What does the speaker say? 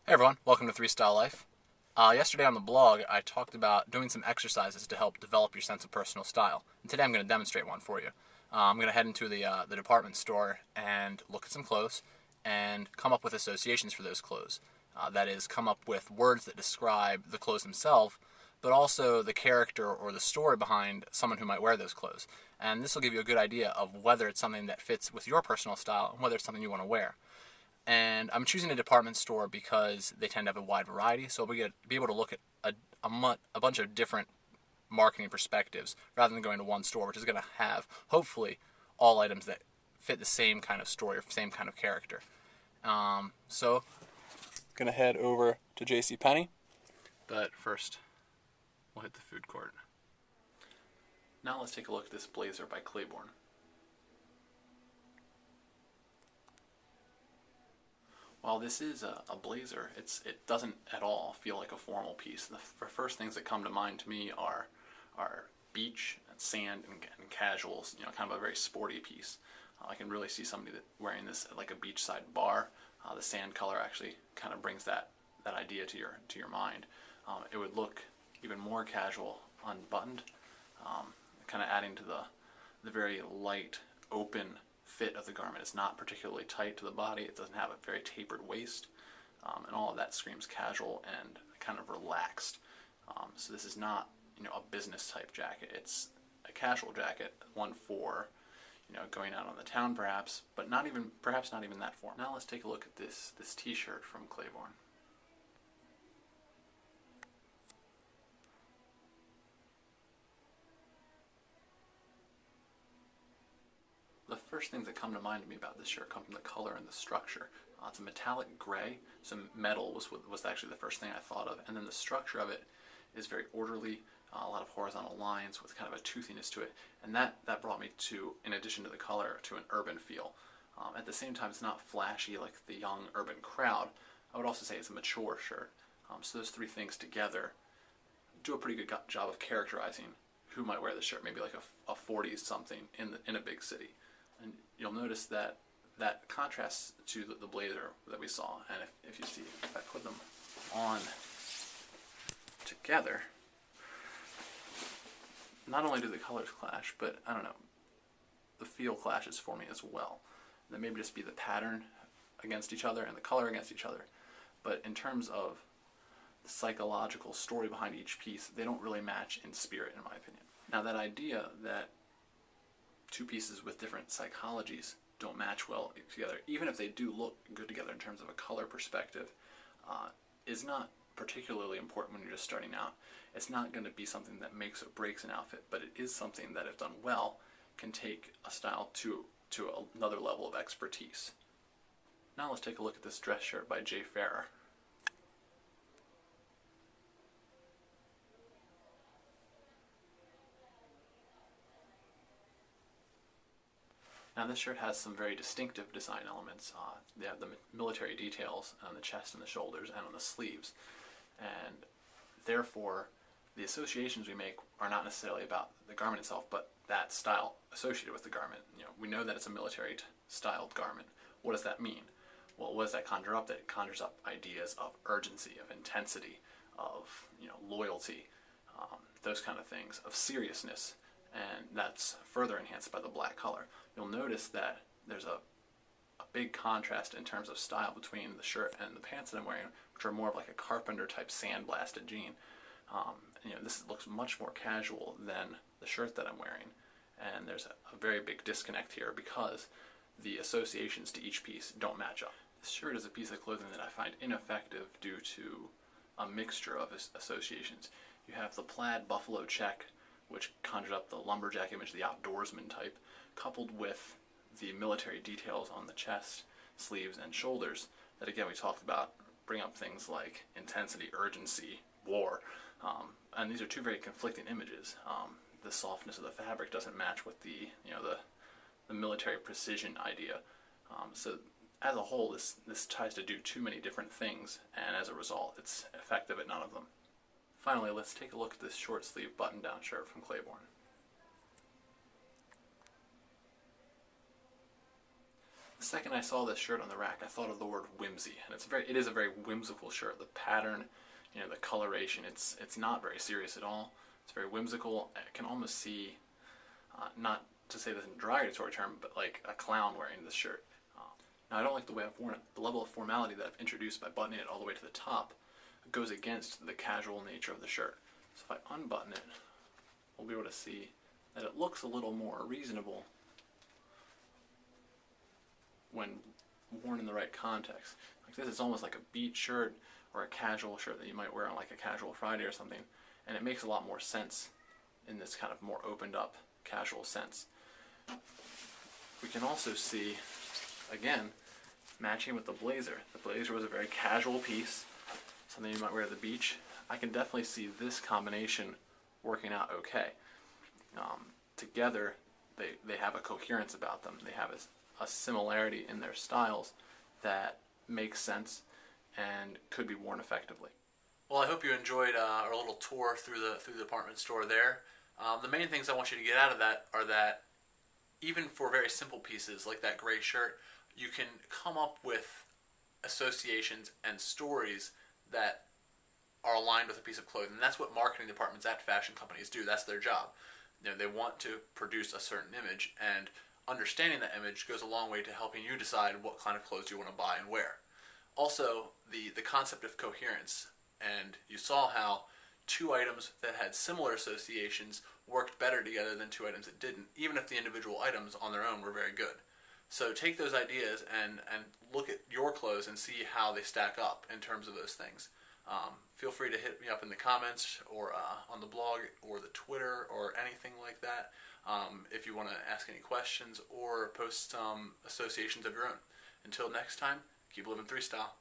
Hey everyone, welcome to Three Style Life. Yesterday on the blog, I talked about doing some exercises to help develop your sense of personal style. And today I'm going to demonstrate one for you. I'm going to head into the department store and look at some clothes and come up with associations for those clothes. That is, come up with words that describe the clothes themselves, but also the character or the story behind someone who might wear those clothes. And this will give you a good idea of whether it's something that fits with your personal style and whether it's something you want to wear. And I'm choosing a department store because they tend to have a wide variety, so we will be able to look at a bunch of different marketing perspectives rather than going to one store, which is going to have, hopefully, all items that fit the same kind of story or same kind of character. So, going to head over to JCPenney, but first, we'll hit the food court. Now let's take a look at this blazer by Claiborne. While this is a blazer, it doesn't at all feel like a formal piece. The first things that come to mind to me are beach and sand and casuals, kind of a very sporty piece. I can really see somebody wearing this at like a beachside bar. The sand color actually kind of brings that idea to your mind. It would look even more casual unbuttoned, kind of adding to the very light, open fit of the garment. It's not particularly tight to the body. It doesn't have a very tapered waist, and all of that screams casual and kind of relaxed. So this is not a business type jacket. It's a casual jacket, one for going out on the town perhaps, but perhaps not even that form. Now let's take a look at this T-shirt from Claiborne. The first things that come to mind to me about this shirt come from the color and the structure. It's a metallic gray, so metal was actually the first thing I thought of, and then the structure of it is very orderly, a lot of horizontal lines with kind of a toothiness to it, and that brought me to, in addition to the color, to an urban feel. At the same time, it's not flashy like the young urban crowd. I would also say it's a mature shirt. So those three things together do a pretty good job of characterizing who might wear this shirt, maybe like a 40-something in a big city. And you'll notice that contrasts to the blazer that we saw. And if you see, if I put them on together, not only do the colors clash, but I don't know, the feel clashes for me as well. There may just be the pattern against each other and the color against each other. But in terms of the psychological story behind each piece, they don't really match in spirit, in my opinion. Now, that idea that two pieces with different psychologies don't match well together, even if they do look good together in terms of a color perspective, is not particularly important when you're just starting out. It's not going to be something that makes or breaks an outfit, but it is something that, if done well, can take a style to another level of expertise. Now let's take a look at this dress shirt by Jay Farrar. Now this shirt has some very distinctive design elements. They have the military details on the chest and the shoulders and on the sleeves, and therefore the associations we make are not necessarily about the garment itself, but that style associated with the garment. We know that it's a military styled garment. What does that mean? Well, what does that conjure up? That it conjures up ideas of urgency, of intensity, of loyalty, those kind of things, of seriousness. And that's further enhanced by the black color. You'll notice that there's a big contrast in terms of style between the shirt and the pants that I'm wearing, which are more of like a carpenter type sandblasted jean. This looks much more casual than the shirt that I'm wearing, and there's a very big disconnect here because the associations to each piece don't match up. This shirt is a piece of clothing that I find ineffective due to a mixture of associations. You have the plaid buffalo check, which conjures up the lumberjack image, the outdoorsman type, coupled with the military details on the chest, sleeves, and shoulders that, again, we talked about, bring up things like intensity, urgency, war, and these are two very conflicting images. The softness of the fabric doesn't match with the military precision idea. So as a whole, this tries to do too many different things, and as a result, it's effective at none of them. Finally, let's take a look at this short sleeve button-down shirt from Claiborne. The second I saw this shirt on the rack, I thought of the word whimsy, and it is a very whimsical shirt. The pattern, the coloration, it's not very serious at all. It's very whimsical. I can almost see, not to say this in a derogatory term, but like a clown wearing this shirt. Now I don't like the way I've worn it. The level of formality that I've introduced by buttoning it all the way to the top goes against the casual nature of the shirt. So if I unbutton it, we'll be able to see that it looks a little more reasonable when worn in the right context. Like this is almost like a beach shirt or a casual shirt that you might wear on like a casual Friday or something, and it makes a lot more sense in this kind of more opened up casual sense. We can also see, again, matching with the blazer. The blazer was a very casual piece, something you might wear at the beach. I can definitely see this combination working out okay. Together, they have a coherence about them. They have a similarity in their styles that makes sense and could be worn effectively. Well, I hope you enjoyed our little tour through the department store there. The main things I want you to get out of that are that even for very simple pieces like that gray shirt, you can come up with associations and stories that are aligned with a piece of clothing. And that's what marketing departments at fashion companies do. That's their job. They want to produce a certain image, and understanding that image goes a long way to helping you decide what kind of clothes you want to buy and wear. Also, the concept of coherence, and you saw how two items that had similar associations worked better together than two items that didn't, even if the individual items on their own were very good. So take those ideas and look at your clothes and see how they stack up in terms of those things. Feel free to hit me up in the comments or on the blog or the Twitter or anything like that if you want to ask any questions or post some associations of your own. Until next time, keep living 3 style.